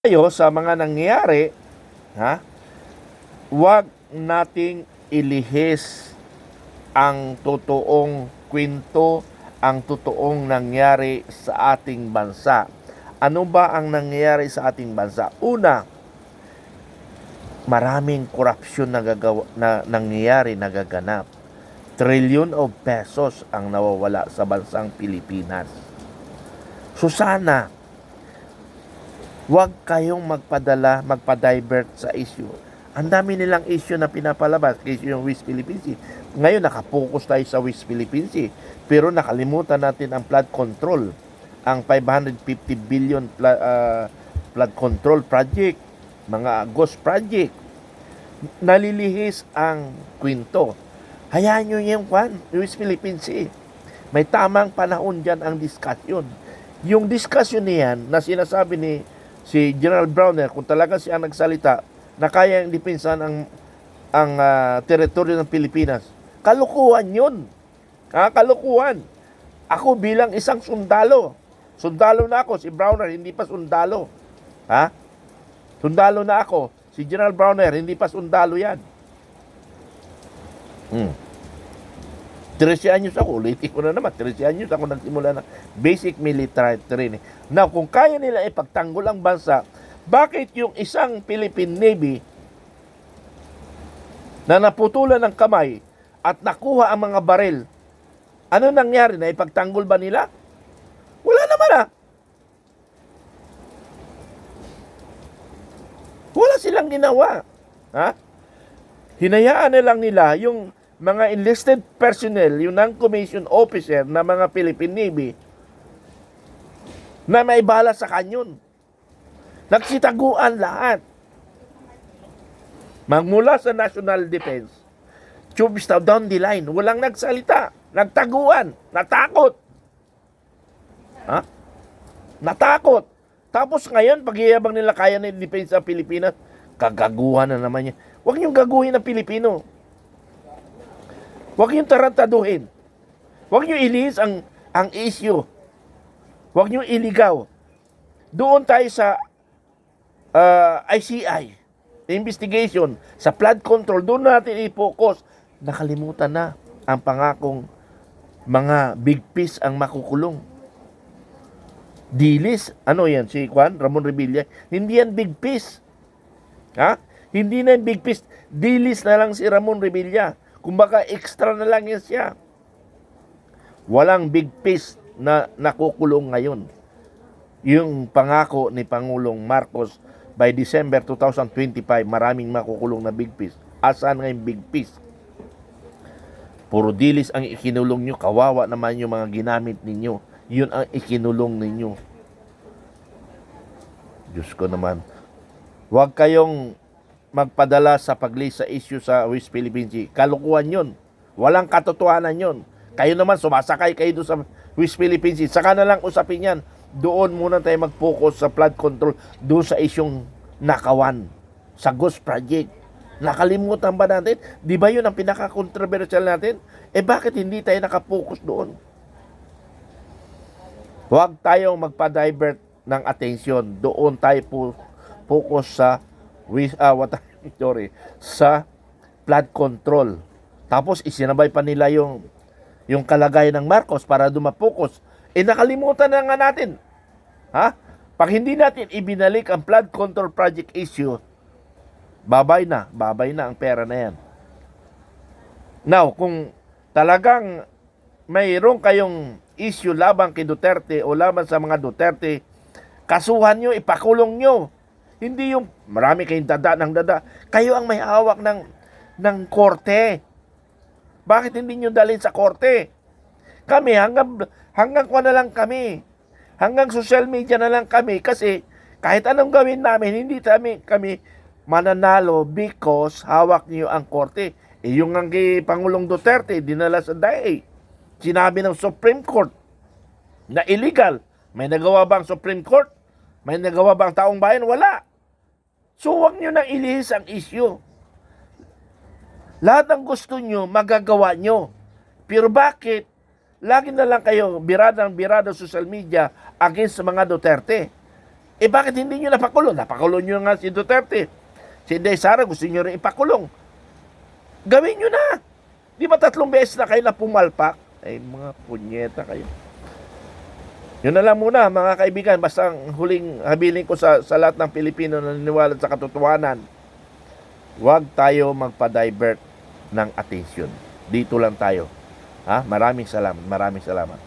tayo sa mga nangyayari, ha? Huwag nating ilihis ang totoong kwento, ang totoong nangyari sa ating bansa. Ano ba ang nangyayari sa ating bansa? Una, maraming korupsyon na nangyayari, nagaganap. Trillion of pesos ang nawawala sa bansang Pilipinas. So sana, huwag kayong magpa-divert sa issue. Ang dami nilang issue na pinapalabas, issue yung West Philippine Sea. Ngayon, nakapokus tayo sa West Philippine Sea. Pero nakalimutan natin ang flood control. Ang 550 billion flood control project, mga ghost project. Nalilihis ang kwento. Hayaan nyo yung West Philippine Sea. May tamang panahon dyan ang discussion. Yung discussion niyan na sinasabi ni si General Browner, kung talaga siya nagsalita na kaya ang depensahan ang teritoryo ng Pilipinas, kalukuhan yun. Kalukuhan. Ako bilang isang sundalo na ako, si Browner hindi pa sundalo. Sundalo na ako, si General Browner hindi pa sundalo yan. 13 anyos ako, ulitin ko na naman, 13 anyos ako nagsimula ng basic military training. Now, kung kaya nila ipagtanggol ang bansa, bakit yung isang Philippine Navy na naputulan ng kamay at nakuha ang mga baril, ano nangyari? Na ipagtanggol ba nila? Wala naman Wala silang ginawa. Hinayaan na lang nila yung mga enlisted personnel, yung non-commissioned officer na mga Philippine Navy na may bala sa kanyon. Nagsitaguan lahat. Magmula sa National Defense, troops down the line, walang nagsalita, nagtaguan, natakot. Natakot. Tapos ngayon, pagyayabang nila kaya na i-defense sa Pilipinas, kagaguhan na naman yan. Huwag niyong gaguhin ng Pilipino. Huwag niyong tarantaduhin. Huwag niyong ilihis ang issue. Huwag niyong iligaw. Doon tayo sa ICI, investigation, sa flood control, doon natin i-focus. Nakalimutan na ang pangakong mga big fish ang makukulong. Dilis, ano yan, si Ramon Revilla, hindi yan big fish. Hindi na yung big fish. Dilis na lang si Ramon Revilla. Kumbaga, extra na lang yan siya. Walang big fish na nakukulong ngayon. Yung pangako ni Pangulong Marcos, by December 2025, maraming makukulong na big fish. Asaan nga yung big fish? Puro dilis ang ikinulong nyo. Kawawa naman yung mga ginamit ninyo. Yun ang ikinulong ninyo. Diyos ko naman. Huwag kayong magpadala sa sa issue sa West Philippine Sea. Kalukuhan yun. Walang katotohanan yun. Kayo naman, sumasakay kayo doon sa West Philippine Sea. Saka na lang usapin yan. Doon muna tayo mag-focus sa flood control. Doon sa isyong nakawan. Sa Ghost Project. Nakalimutan ba natin? Di ba yun ang pinaka-controversial natin? Bakit hindi tayo nakapokus doon? Huwag tayong magpa-divert ng attention. Doon tayo focus sa sa flood control. Tapos isinabay pa nila yung kalagayan ng Marcos para dumapokus. Nakalimutan na nga natin. Pag hindi natin ibinalik ang flood control project issue, babay na ang pera na yan. Now, kung talagang mayroon kayong issue laban kay Duterte o laban sa mga Duterte, kasuhan nyo, ipakulong nyo. Hindi yung marami kayong dada. Kayo ang may hawak ng korte. Bakit hindi nyo dalhin sa korte? Kami, hanggang ko na lang kami. Hanggang social media na lang kami. Kasi kahit anong gawin namin, hindi kami mananalo because hawak niyo ang korte. Yung ang kay Pangulong Duterte, dinala sa DAE. Sinabi ng Supreme Court na illegal. May nagawa ba ang Supreme Court? May nagawa ba ang taong bayan? Wala. So, huwag nyo nang ilihis ang issue. Lahat ng gusto nyo, magagawa nyo. Pero bakit? Lagi na lang kayo birada social media against sa mga Duterte. Eh bakit hindi nyo napakulong? Napakulong nyo nga si Duterte. Si Inday Sara gusto nyo rin ipakulong. Gawin nyo na. Di ba 3 beses na kayo na pumalpak? Ay mga punyeta kayo. Yun na lang muna mga kaibigan. Basta ang huling habilin ko sa lahat ng Pilipino na naniniwala sa katotohanan, huwag tayo magpa-divert ng attention. Dito lang tayo. Ha? Maraming salamat. Maraming salamat.